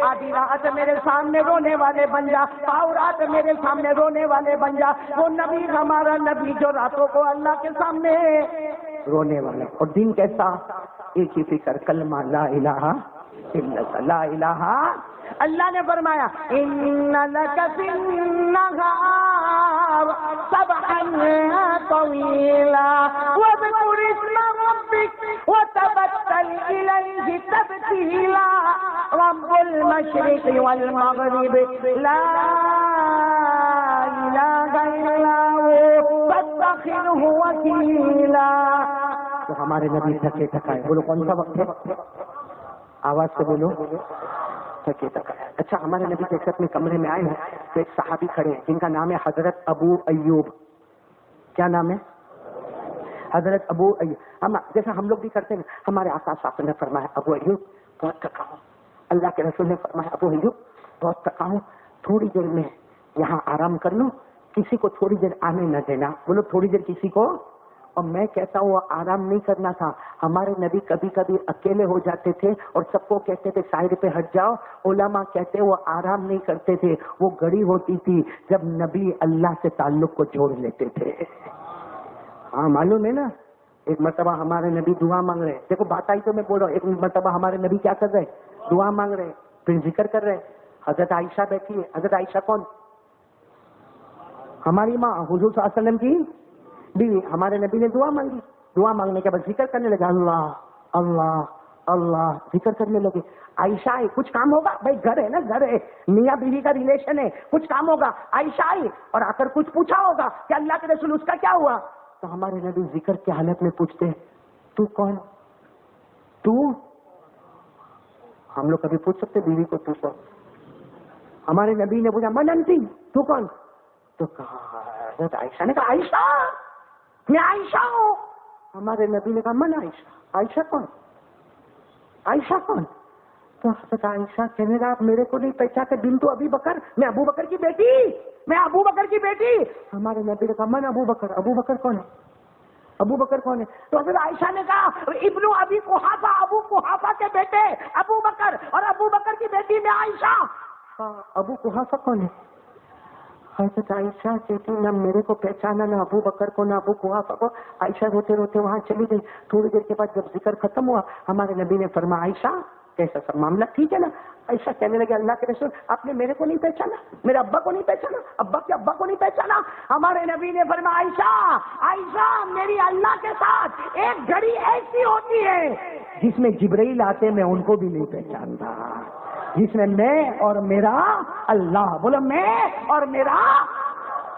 آدھی رات میرے سامنے رونے والے بن جا, پاؤ رات میرے سامنے رونے والے بن جا. وہ نبی ہمارا نبی جو راتوں کو اللہ کے سامنے رونے والے, اور دن کیسا, ایک ہی فکر, کلمہ لا الہ الا اللہ, لا الہ. اللہ نے فرمایا ان لک فی النہار سبحا طویلا واذکر اسم ربک وتبتل الیہ تبتیلا رب المشرق والمغرب لا الہ الا هو فاتخذہ وکیلا. تو ہمارے نبی تھکے تھکائے, بولو کون سا وقت ہے, آواز سے بولو, تھکے تھکائے. اچھا ہمارے نبی کے ساتھ میں کمرے میں آئے ہیں تو ایک صحابی کھڑے ہیں جن کا نام ہے حضرت ابو ایوب. کیا نام ہے, حضرت ابو ایوب. ہم جیسا ہم لوگ بھی کرتے ہیں, ہمارے آقا صاحب نے فرمایا ابو ایوب بہت تھکا ہوں. اللہ کے رسول نے فرمایا ابو ایوب بہت تھکا ہوں, تھوڑی دیر میں یہاں آرام کر لوں, کسی کو تھوڑی دیر آنے نہ دینا. بولو تھوڑی دیر کسی کو. اور میں کہتا ہوں وہ آرام نہیں کرنا تھا, ہمارے نبی کبھی کبھی اکیلے ہو جاتے تھے اور سب کو کہتے تھے سائڈ پہ ہٹ جاؤ. علماء کہتے وہ آرام نہیں کرتے تھے, وہ گھڑی ہوتی تھی جب نبی اللہ سے تعلق کو جوڑ لیتے تھے. ہاں معلوم ہے نا, ایک مرتبہ ہمارے نبی دعا مانگ رہے, دیکھو بات آئی تو میں بول رہا ہوں, ایک مرتبہ ہمارے نبی کیا کر رہے, دعا مانگ رہے, پھر ذکر کر رہے. حضرت عائشہ بیٹھی ہے. حضرت عائشہ کون, ہماری ماں حضور صلی اللہ علیہ وسلم کی بیوی. ہمارے نبی نے دعا مانگی, دعا مانگنے کے بعد ذکر کرنے لگا, اللہ اللہ اللہ ذکر کرنے لگے. عائشہ آئی, کچھ کام ہوگا, بھائی گھر ہے نا, گھر ہے, میاں بیوی کا ریلیشن ہے, کچھ کام ہوگا. عائشہ آئی اور آ کر کچھ پوچھا ہوگا کہ اللہ کے رسول اس کا کیا ہوا. تو ہمارے نبی ذکر کی حالت میں پوچھتے ہیں تو کون, تو ہم لوگ کبھی پوچھ سکتے بیوی کو تو کون. ہمارے نبی نے پوچھا من انتی, تو کون. تو کہا حضرت عائشہ نے کہا عائشہ, میں عائشہ ہوں. ہمارے نبی نے کہا من عائشہ, عائشہ کون, عائشہ کون. تو حضرت عائشہ کہنے لگا آپ میرے کو نہیں پہچانتے, بن تو ابی بکر, میں ابو بکر کی بیٹی, میں ابو بکر کی بیٹی. ہمارے نبی نے کہا من ابو بکر, ابو بکر کون ہے, ابو بکر کون ہے. تو حضرت عائشہ نے کہا ابن ابی قحافہ, ابو قحافہ کے بیٹے ابو بکر, اور ابو بکر کی بیٹی میں عائشہ. ابو قحافہ کون ہے. حضرت عائشہ کہتی نہ میرے کو پہچانا, نہ ابو بکر کو, نہ ابو قحافہ کو. عائشہ روتے روتے وہاں چلی گئی. تھوڑی دیر کے بعد جب ذکر ختم ہوا ہمارے نبی نے فرمایا عائشہ کیسا سب معاملہ ٹھیک ہے نا. عائشہ کہنے لگے اللہ کے رسول آپ نے میرے کو نہیں پہچانا, میرے ابا کو نہیں پہچانا, ابا کے ابا کو نہیں پہچانا. ہمارے نبی نے فرمایا عائشہ عائشہ میری اللہ کے ساتھ ایک گھڑی ایسی ہوتی ہے جس میں جبرائیل آتے میں ان کو بھی نہیں پہچانتا, جس میں میں اور میرا اللہ, بولو میں اور میرا.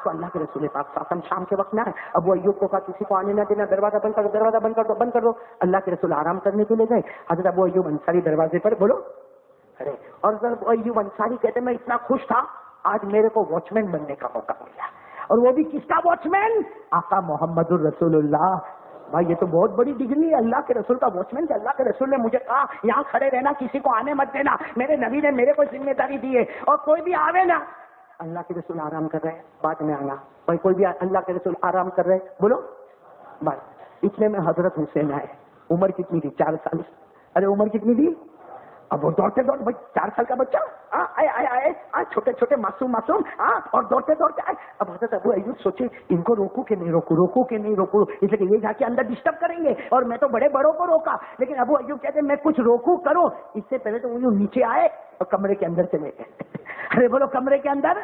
تو اللہ کے رسول پاک صاحب شام کے وقت نہ آئے. ابو ایوب کو کہا کسی کو آنے نہ دینا, دروازہ بند کر دو, دروازہ بند کر دو, بند کر دو. اللہ کے رسول آرام کرنے کے لیے گئے. حضرت ابو ایوب انصاری دروازے پر بولو ارے, اور ابو ایوب انصاری کہتے میں اتنا خوش تھا آج میرے کو واچ مین بننے کا موقع ملا, اور وہ بھی کس کا واچ مین, آقا محمد الرسول اللہ. بھائی یہ تو بہت بڑی ڈگری ہے, اللہ کے رسول کا واچ مین. کہ اللہ کے رسول نے مجھے کہا یہاں کھڑے رہنا, کسی کو آنے مت دینا. میرے نبی نے میرے کو ذمہ داری دی ہے, اور کوئی بھی آوے نا. اللہ کے رسول آرام کر رہے ہیں, بعد میں آنا. بھائی کوئی بھی اللہ کے رسول آرام کر رہے ہیں, بولو بھائی. اتنے میں حضرت حسین آئے. عمر کتنی تھی, 4 سال. ارے عمر کتنی تھی, اب وہ دوڑتے دوڑتے, بھائی 4 سال کا بچہ آئے آئے آئے, چھوٹے چھوٹے معصوم اور دوڑتے دوڑتے آئے. اب حضرت ابو ایوب سوچے ان کو روکو کہ نہیں روکو, روکو کہ نہیں روکو, اس لیے کہ یہ جا کے اندر ڈسٹرب کریں گے, اور میں تو بڑے بڑوں کو روکا. لیکن ابو ایوب کہتے میں کچھ روکوں کروں, اس سے پہلے تو وہ نیچے آئے اور کمرے کے اندر چلے گئے. ارے بولو کمرے کے اندر.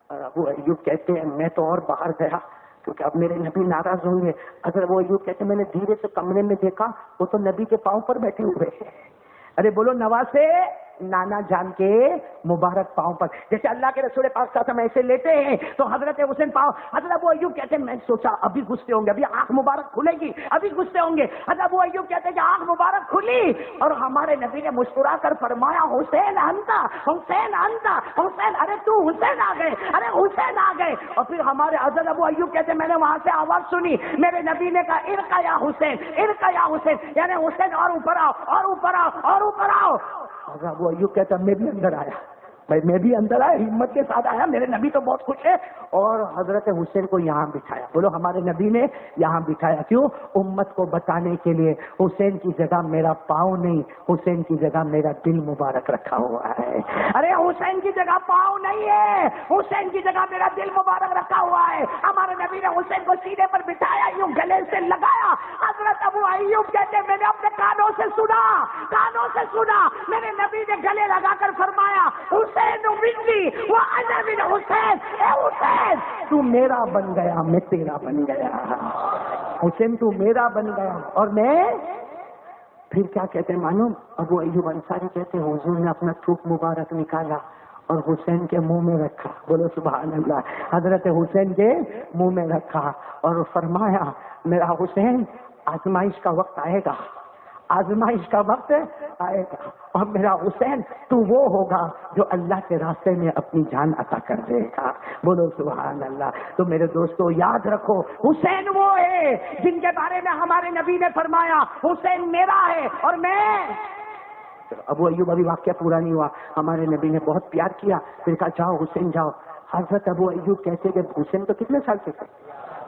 اور ابو ایوب کہتے ہیں میں تو اور باہر گیا کیونکہ اب میرے نبی ناراض ہوں گے. اگر وہ ایوب کہتے ہیں میں نے دھیرے سے کمرے میں دیکھا وہ تو نبی کے پاؤں پر بیٹھے ہوئے. ارے بولو نواسے نانا جان کے مبارک پاؤں پر. جیسے اللہ کے رسول پاک صلی اللہ علیہ وسلم ایسے لیتے ہیں تو حضرت حسین پاؤں. حضرت ابو ایوب کہتے ہیں میں سوچا ابھی غصے ہوں گے, ابھی آنکھ مبارک کھلے گی, ابھی غصے ہوں گے. حضرت ابو ایوب کہتے ہیں کہ آنکھ مبارک کھلی اور ہمارے نبی نے مسکرا کر فرمایا حسین انتا حسین انتا حسین, ارے تو حسین آ گئے, ارے حسین آ گئے. اور پھر ہمارے حضرت ابو ایوب کہتے ہیں میں نے وہاں سے آواز سنی, میرے نبی نے کہا ارقا یا حسین, ارقا یا حسین, یعنی حسین اور اوپر آؤ اور اوپر آؤ اور اوپر آؤ. حضرت وہ ایوب کہتا میں بھی اندر آیا, میں بھی اندر آیا, ہمت کے ساتھ آیا. میرے نبی تو بہت خوش ہے. اور حضرت حسین کو یہاں بٹھایا. بولو ہمارے نبی نے یہاں بٹھایا کیوں؟ امت کو بتانے کے لیے حسین کی جگہ میرا پاؤں نہیں, حسین کی جگہ میرا دل مبارک رکھا ہوا ہے. ارے حسین کی جگہ پاؤں نہیں ہے, حسین کی جگہ میرا دل مبارک رکھا ہوا ہے. ہمارے نبی نے حسین کو سینے پر بٹھایا, یوں گلے سے لگایا. حضرت ابو ایوب کہتے میں نے اپنے کانوں سے سنا, کانوں سے سنا, میرے نبی نے گلے لگا کر فرمایا حسین منی وانا من حسین, اے حسین تو میرا بن گیا میں تیرا بن گیا. حسین تو میرا بن گیا اور میں. پھر کیا کہتے ہیں معلوم؟ ابو ایوب انصاری کہتے ہیں حضور نے اپنا تھوک مبارک نکالا اور حسین کے منہ میں رکھا. بولو سبحان اللہ. حضرت حسین کے منہ میں رکھا اور فرمایا میرا حسین آزمائش کا وقت آئے گا, آزمائش کا وقت آئے گا, اور میرا حسین تو وہ ہوگا جو اللہ کے راستے میں اپنی جان عطا کر دے گا. بولو سبحان اللہ. تو میرے دوستو یاد رکھو حسین وہ ہے جن کے بارے میں ہمارے نبی نے فرمایا حسین میرا ہے اور میں. ابو ایوب ابھی واقعہ پورا نہیں ہوا. ہمارے نبی نے بہت پیار کیا, پھر کہا جاؤ حسین جاؤ. حضرت ابو ایوب کہتے کہ حسین تو کتنے سال کے تھے؟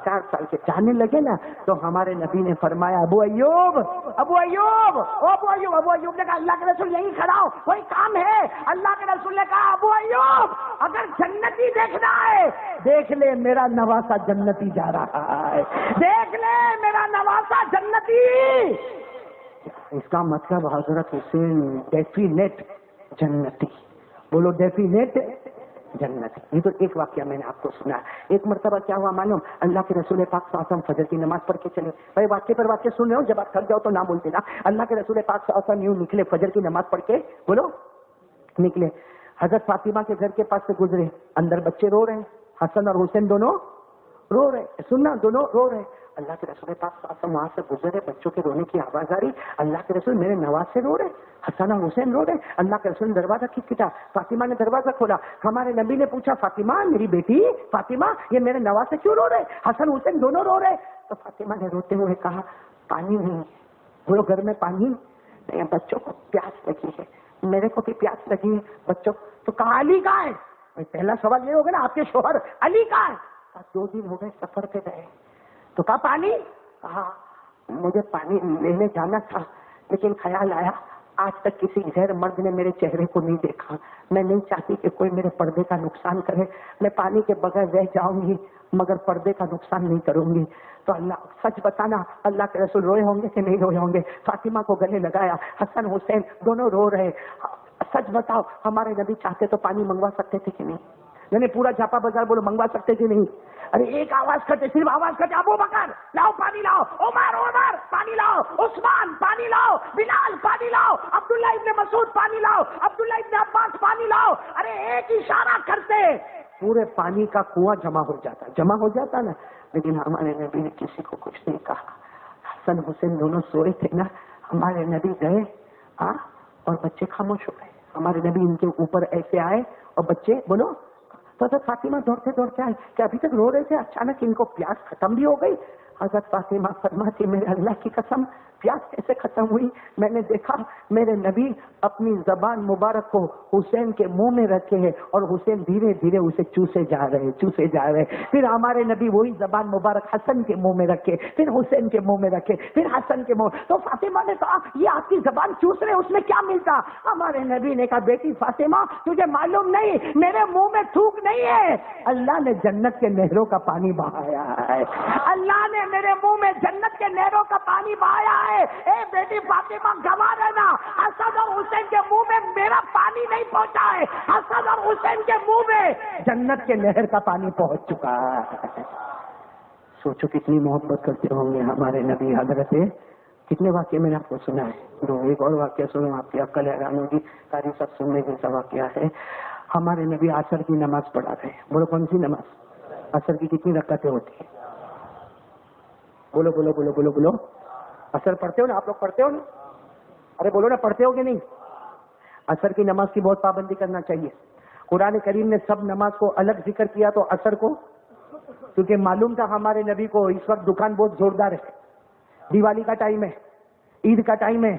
4 سال کے. جانے لگے نا تو ہمارے نبی نے فرمایا ابو ایوب, ابو ایوب, ابو ایوب. ابو ایوب نے کہا اللہ کے رسول یہیں کھڑا ہو, کوئی کام ہے؟ اللہ کے رسول نے کہا ابو ایوب اگر جنتی دیکھنا ہے دیکھ لے میرا نواسا جنتی جا رہا ہے, دیکھ لے میرا نواسا جنتی. اس کا مطلب حضرت حسین ڈیفینیٹ جنتی. بولو ڈیفینیٹ جنت. یہ تو ایک واقعہ میں نے آپ کو سنا. ایک مرتبہ کیا ہوا معلوم؟ اللہ کے رسول پاک صلی اللہ علیہ وسلم فجر کی نماز پڑھ کے چلے. بھائی واقعے پر واقعہ سن رہے ہو, جب آپ تھک جاؤ تو نہ بولتے نا. اللہ کے رسول پاک صلی اللہ علیہ وسلم یوں نکلے فجر کی نماز پڑھ کے, بولو نکلے. حضرت فاطمہ کے گھر کے پاس سے گزرے, اندر بچے رو رہے ہیں, حسن اور حسین دونوں رو رہے, سننا دونوں رو رہے. اللہ کے رسول پاک صلی اللہ علیہ وسلم وہاں سے گزرے, بچوں کے رونے کی آواز آ رہی. اللہ کے رسول میرے نواز سے رو رہے, حسن اور حسین رو رہے. اللہ کے رسول نے دروازہ کھٹکھٹا, فاطمہ نے دروازہ کھولا. ہمارے نبی نے پوچھا فاطمہ میری بیٹی فاطمہ یہ میرے نواز سے کیوں رو رہے؟ حسن حسین دونوں رو رہے. تو فاطمہ نے روتے ہوئے کہا پانی نہیں. بولو گھر میں پانی نہیں, بچوں کو پیاس لگی ہے, میرے کو بھی پیاس لگی ہے بچوں. تو کہا علی کہاں ہے؟ پہلا سوال یہ ہوگا نا آپ کے شوہر علی کہاں ہے؟ 2 دن ہو گئے سفر پہ گئے. تو کہا پانی؟ کہا مجھے پانی لینے جانا تھا لیکن خیال آیا آج تک کسی غیر مرد نے میرے چہرے کو نہیں دیکھا, میں نہیں چاہتی کہ کوئی میرے پردے کا نقصان کرے, میں پانی کے بغیر رہ جاؤں گی مگر پردے کا نقصان نہیں کروں گی. تو اللہ سچ بتانا اللہ کے رسول روئے ہوں گے کہ نہیں روئے ہوں گے؟ فاطمہ کو گلے لگایا, حسن حسین دونوں رو رہے. سچ بتاؤ ہمارے نبی چاہتے تو پانی منگوا سکتے تھے کہ نہیں؟ یعنی پورا جھاپا بازار بولو منگوا سکتے کہ نہیں؟ ارے ایک آواز کرتے, صرف آواز کرتے ابو بکر لاؤ پانی لاؤ, عمر پانی لاؤ, عثمان پانی لاؤ, بلال پانی لاؤ, عبداللہ ابن مسعود پانی لاؤ, عبداللہ ابن عباس پانی لاؤ. ارے ایک اشارہ کرتے پورے پانی کا کنواں جمع ہو جاتا نا. لیکن ہمارے نبی نے کسی کو کچھ نہیں کہا. حسن حسین دونوں سوئے تھے نا, ہمارے نبی گئے اور بچے خاموش ہو گئے. ہمارے نبی ان کے اوپر ایسے آئے اور بچے بولو. تو حضرت فاطمہ دوڑتے دوڑتے آئے کہ ابھی تک رو رہے تھے, اچانک ان کو پیاس ختم بھی ہو گئی. حضرت فاطمہ فرماتی میرے اللہ کی قسم پیاس کیسے ختم ہوئی؟ میں نے دیکھا میرے نبی اپنی زبان مبارک کو حسین کے منہ میں رکھے ہیں اور حسین دھیرے دھیرے اسے چوسے جا رہے. پھر ہمارے نبی وہی زبان مبارک حسن کے منہ میں رکھے, پھر حسین کے منہ میں رکھے, پھر حسن کے منہ. تو فاطمہ نے کہا یہ آپ کی زبان چوس رہے, اس میں کیا ملتا؟ ہمارے نبی نے کہا بیٹی فاطمہ تجھے معلوم نہیں میرے منہ میں تھوک نہیں ہے, اللہ نے جنت کے نہروں کا پانی بہایا ہے. اللہ نے میرے منہ میں جنت کے نہروں کا پانی بہایا ہے. اے بیٹی فاطمہ گواہ رہنا, حسن اور حسین کے منہ میں میرا پانی نہیں پہنچا ہے, حسن اور حسین کے منہ میں جنت کے نہر کا پانی پہنچ چکا ہے. سوچو کتنی محبت کرتے ہوں گے ہمارے نبی حضرت. کتنے واقعے میں نے آپ کو سنا ہے, دو ایک اور واقعہ سنو, آپ کی عقل حیران ہوگی. قاری صاحب سننے جیسا واقعہ ہے. ہمارے نبی عصر کی نماز پڑھا رہے. بولو کون سی نماز؟ عصر کی کتنی رکعتیں ہوتی ہیں؟ بولو بولو بولو بولو بولو. عصر پڑھتے ہو نا آپ لوگ؟ پڑھتے ہو نا؟ ارے بولو نا, پڑھتے ہو کہ نہیں؟ عصر کی نماز کی بہت پابندی کرنا چاہیے. قرآن کریم نے سب نماز کو الگ ذکر کیا تو عصر کو, کیونکہ معلوم تھا ہمارے نبی کو اس وقت دکان بہت زوردار ہے. دیوالی کا ٹائم ہے, عید کا ٹائم ہے,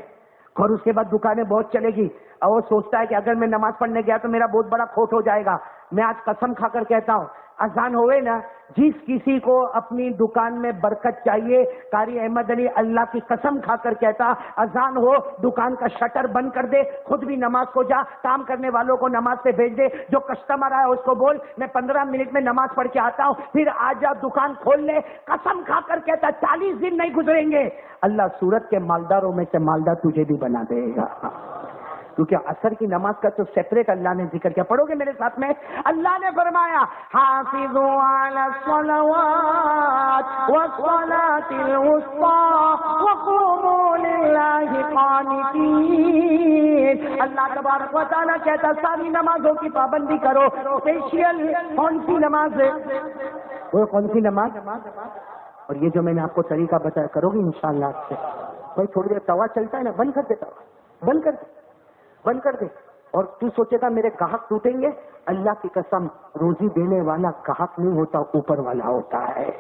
اور اس کے بعد دکانیں بہت چلے گی. اور وہ سوچتا ہے کہ اگر میں نماز پڑھنے گیا تو میرا بہت بڑا کھوٹ ہو جائے گا. میں آج قسم کھا کر کہتا ہوں, اذان ہوئے نا, جس کسی کو اپنی دکان میں برکت چاہیے, قاری احمد علی اللہ کی قسم کھا کر کہتا, اذان ہو دکان کا شٹر بند کر دے, خود بھی نماز کو جا, کام کرنے والوں کو نماز سے بھیج دے, جو کسٹمر آیا اس کو بول میں 15 منٹ میں نماز پڑھ کے آتا ہوں, پھر آ جا دکان کھول لے. قسم کھا کر کہتا 40 دن نہیں گزریں گے, اللہ سورت کے مالداروں میں سے مالدار تجھے بھی بنا دے گا. کیونکہ عصر کی نماز کا تو سیپریٹ اللہ نے ذکر کیا. پڑھو گے میرے ساتھ میں؟ اللہ نے فرمایا حافظوا علی الصلوات والصلاۃ الوسطی وقوموا للہ قانتین. اللہ تبارک و تعالیٰ کہتا ساری نمازوں کی پابندی کرو. اسپیشل کون سی نماز ہے وہ؟ کون سی نماز؟ اور یہ جو میں نے آپ کو طریقہ بتایا کرو گی انشاءاللہ آپ سے. بھائی تھوڑی دیر توا چلتا ہے نا, بند کر دیتا, بند کر دے, بند کر دے. اور تو سوچے گا میرے گاہک ٹوٹیں گے. اللہ کی قسم, روزی دینے والا گاہک نہیں ہوتا, اوپر والا ہوتا ہے.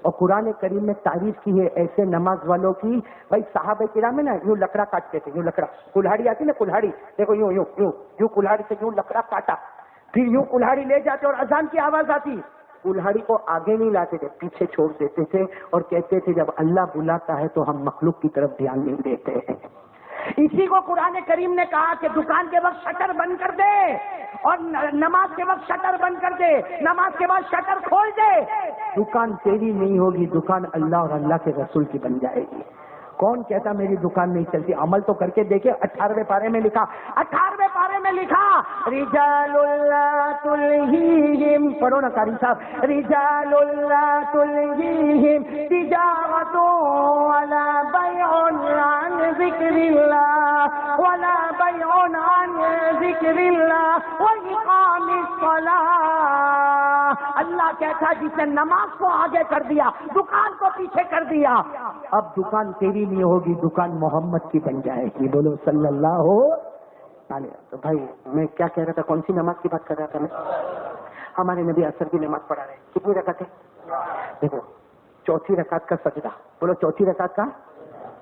اور قرآن کریم میں تعریف کی ہے ایسے نماز والوں کی. بھائی صحابہ کرام میں نا یوں لکڑا کاٹتے تھے, یوں لکڑا, کلہاڑی آتی نا کلہاڑی, دیکھو یوں یوں یوں یوں کلہاڑی سے یوں لکڑا کاٹا, پھر یوں کلہاڑی لے جاتے اور اذان کی آواز آتی, کلہاڑی کو آگے نہیں لاتے تھے, پیچھے چھوڑ دیتے تھے اور کہتے تھے جب اللہ بلاتا ہے تو ہم مخلوق کی طرف دھیان نہیں دیتے ہیں. اسی کو قرآن کریم نے کہا کہ دکان کے وقت شٹر بند کر دے اور نماز کے وقت شٹر بند کر دے, نماز کے بعد شٹر کھول دے. دکان تیری نہیں ہوگی, دکان اللہ اور اللہ کے رسول کی بن جائے گی. کون کہتا میری دکان نہیں چلتی؟ عمل تو کر کے دیکھے. 18ویں پارے میں لکھا, 18ویں پارے میں لکھا, رجال لا تلہیہم, پڑھو نا قاری صاحب, رجال لا تلہیہم تجارت ولا بیع عن ذکر اللہ ولا بیع عن ذکر اللہ واقام الصلاۃ. اللہ کہتا جس نے نماز کو آگے کر دیا, دکان کو پیچھے کر دیا, اب دکان تیری نہیں ہوگی, دکان محمد کی بن جائے گی. بولو صلی اللہ علیہ. تو بھائی میں کیا کہہ رہا تھا, کون سی نماز کی بات کر رہا تھا میں؟ ہمارے نبی عصر کی نماز پڑھا رہے. کتنی رکعت ہے؟ دیکھو, چوتھی رکعت کا سجدہ. بولو چوتھی رکعت کا,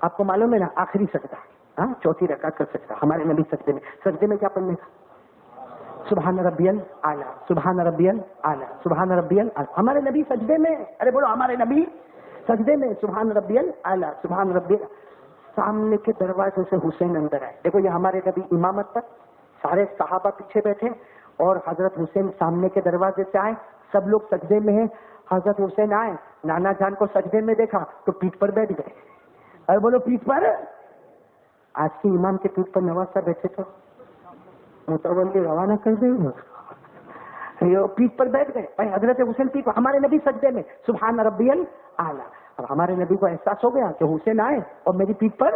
آپ کو معلوم ہے نا آخری سجدہ, ہاں چوتھی رکعت کا سجدہ. ہمارے نبی سجدے میں کیا پڑھنے کا؟ سبحان ربی الاعلی, سبحان ربی الاعلی, سبحان ربی الاعلی. ہمارے نبی سجدے میں, ارے بولو ہمارے نبی سجدے میں سبحان ربی الاعلی, سبحان ربی. سامنے کے دروازے سے حسین اندر آئے. دیکھو یہ ہمارے نبی امامت پر, سارے صحابہ پیچھے بیٹھے اور حضرت حسین سامنے کے دروازے سے آئے. سب لوگ سجدے میں ہیں. حضرت حسین آئے, نانا جان کو سجدے میں دیکھا تو پیٹھ پر بیٹھ گئے. ارے بولو پیٹھ پر. آج کے امام کے پیٹھ پر نواز صاحب بیٹھے تو متولی روانہ کر دیں, پیٹھ پر بیٹھ گئے. بھائی حضرت حسین پیٹھ پر, ہمارے نبی سجدے میں سبحان ربی الاعلی. اب ہمارے نبی کو احساس ہو گیا کہ حسین آئے اور میری پیٹھ پر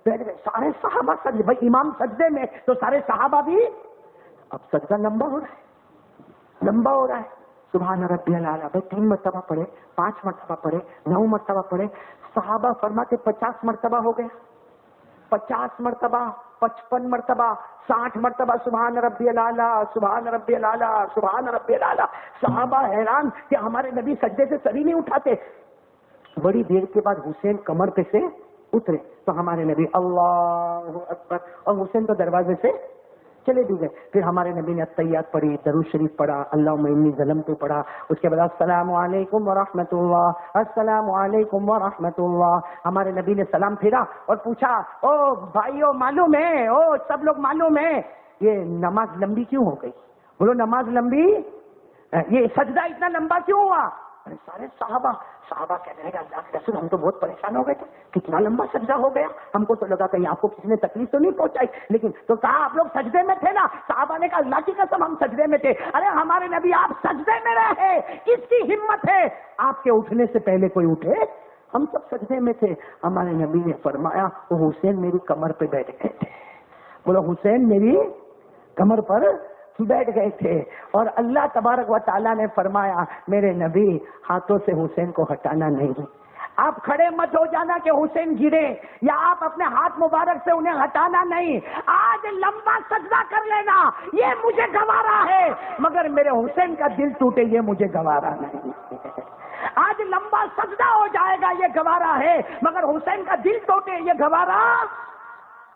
بیٹھ گئے. سارے صحابہ سجدے, بھائی امام سجدے میں تو سارے صحابہ بھی. اب سجدہ لمبا ہو رہا ہے, لمبا ہو رہا ہے. سبحان ربی الاعلی بھائی 3 مرتبہ پڑھے, 5 مرتبہ پڑھے, 9 مرتبہ پڑھے. صحابہ فرماتے 50 مرتبہ ہو گیا, 50 مرتبہ, 55 مرتبہ, 60 مرتبہ سبحان ربی الاعلی, سبحان ربی الاعلی, سبحان ربی الاعلی. صحابہ حیران کہ ہمارے نبی سجدے سے سر ہی نہیں اٹھاتے. بڑی دیر کے بعد حسین کمر پہ سے اترے تو ہمارے نبی اللہ اکبر, اور حسین تو دروازے سے چلے بھی گئے. پھر ہمارے نبی نے التحیات پڑھی, درود شریف پڑھا, اللہم انی ظلمت پڑھا. اس کے بعد السلام علیکم ورحمۃ اللہ, السلام علیکم ورحمۃ اللہ. ہمارے نبی نے سلام پھیرا اور پوچھا, او بھائیو معلوم ہے, او سب لوگ معلوم ہے یہ نماز لمبی کیوں ہو گئی؟ بولو نماز لمبی, یہ سجدہ اتنا لمبا کیوں ہوا؟ ارے سارے صحابہ کہنے لگے اللہ کے رسول ہم تو بہت پریشان ہو گئے تھے, کتنا لمبا سجدہ ہو گیا, ہم کو تو لگا کہیں آپ کو کسی نے تکلیف تو نہیں پہنچائی, لیکن تو کہا آپ لوگ سجدے میں تھے نا. صحابہ نے کہا اللہ کی قسم ہم سجدے میں تھے. ارے ہمارے نبی آپ سجدے میں رہے, کس کی ہمت ہے آپ کے اٹھنے سے پہلے کوئی اٹھے؟ ہم سب سجدے میں تھے. ہمارے نبی نے فرمایا وہ حسین میری کمر پہ بیٹھ گئے تھے. بولو حسین میری کمر پر بیٹھ گئے تھے. اور اللہ تبارک و تعالیٰ نے فرمایا میرے نبی ہاتھوں سے حسین کو ہٹانا نہیں. آپ کھڑے مت ہو جانا کہ حسین گرے, یا آپ اپنے ہاتھ مبارک سے انہیں ہٹانا نہیں. آج لمبا سجدہ کر لینا یہ مجھے گوارا ہے, مگر میرے حسین کا دل ٹوٹے یہ مجھے گوارا نہیں. آج لمبا سجدہ ہو جائے گا یہ گوارا ہے, مگر حسین کا دل ٹوٹے یہ گوارا.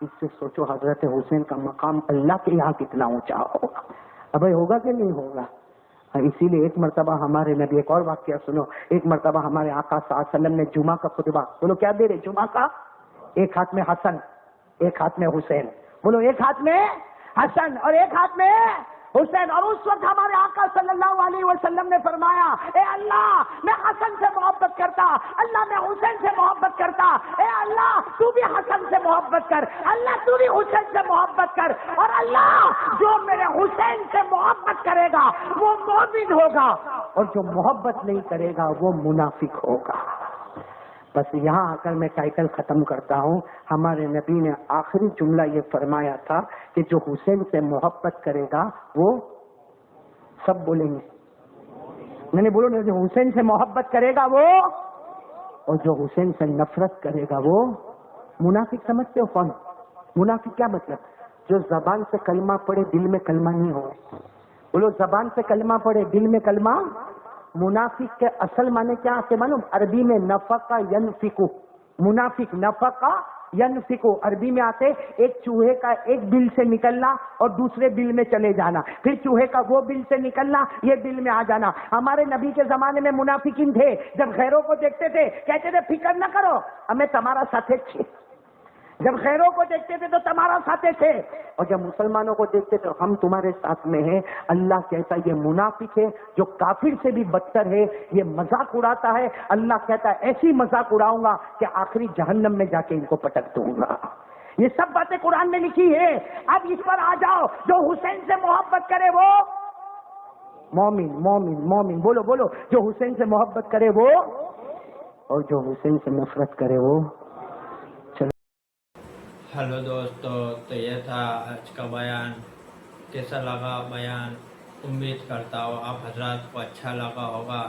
اس سے سوچو حضرت حسین کا مقام اللہ کے یہاں کتنا اونچا ہوگا. ابھی ہوگا کہ نہیں ہوگا؟ اسی لیے ایک مرتبہ ہمارے نبی, ایک اور واقعہ سنو, ایک مرتبہ ہمارے آقا صلی اللہ علیہ وسلم نے جمعہ کا خطبہ, بولو کیا دے رہے جمعہ کا, ایک ہاتھ میں حسن ایک ہاتھ میں حسین, بولو ایک ہاتھ میں حسن اور ایک ہاتھ میں حسین. اور اس وقت ہمارے آقا صلی اللہ علیہ وسلم نے فرمایا اے اللہ میں حسن سے محبت کرتا, اللہ میں حسین سے محبت کرتا, اے اللہ تو بھی حسن سے محبت کر, اللہ تو بھی حسین سے محبت کر, اور اللہ جو میرے حسین سے محبت کرے گا وہ مومن ہوگا, اور جو محبت نہیں کرے گا وہ منافق ہوگا. بس یہاں آ کر میں ٹائٹل ختم کرتا ہوں. ہمارے نبی نے آخری جملہ یہ فرمایا تھا کہ جو حسین سے محبت کرے گا وہ, سب بولیں گے, میں نے بولو جو حسین سے محبت کرے گا وہ, اور جو حسین سے نفرت کرے گا وہ منافق. سمجھتے ہو کون منافق کیا مطلب؟ جو زبان سے کلمہ پڑھے دل میں کلمہ نہیں ہو. بولو زبان سے کلمہ پڑھے دل میں کلمہ. منافق کے اصل معنی کیا آتے معلوم؟ عربی میں نفقہ ینفقو, منافق نفقہ ینفقو عربی میں آتے ایک چوہے کا ایک بل سے نکلنا اور دوسرے بل میں چلے جانا, پھر چوہے کا وہ بل سے نکلنا یہ بل میں آ جانا. ہمارے نبی کے زمانے میں منافقین تھے, جب غیروں کو دیکھتے تھے کہتے تھے فکر نہ کرو ہمیں تمہارا ساتھی چھے. جب غیروں کو دیکھتے تھے تو تمہارا ساتھی تھے, اور جب مسلمانوں کو دیکھتے تھے ہم تمہارے ساتھ میں ہیں. اللہ کہتا ہے یہ منافق ہے جو کافر سے بھی بدتر ہے, یہ مذاق اڑاتا ہے. اللہ کہتا ہے ایسی مذاق اڑاؤں گا کہ آخری جہنم میں جا کے ان کو پٹک دوں گا. یہ سب باتیں قرآن میں لکھی ہے. اب اس پر آ جاؤ, جو حسین سے محبت کرے وہ مومن. مومن مومن بولو بولو, جو حسین سے محبت کرے وہ, اور جو حسین سے نفرت کرے وہ. ہلو دوستو, تو یہ تھا آج کا بیان. کیسا لگا بیان؟ امید کرتا ہوں آپ حضرات کو اچھا لگا ہوگا.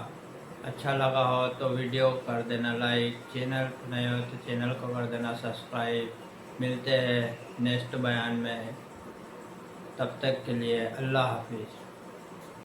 اچھا لگا ہو تو ویڈیو کر دینا لائک, چینل نئے ہو تو چینل کو کر دینا سبسکرائب. ملتے ہیں نیکسٹ بیان میں, تب تک کے لیے اللہ حافظ.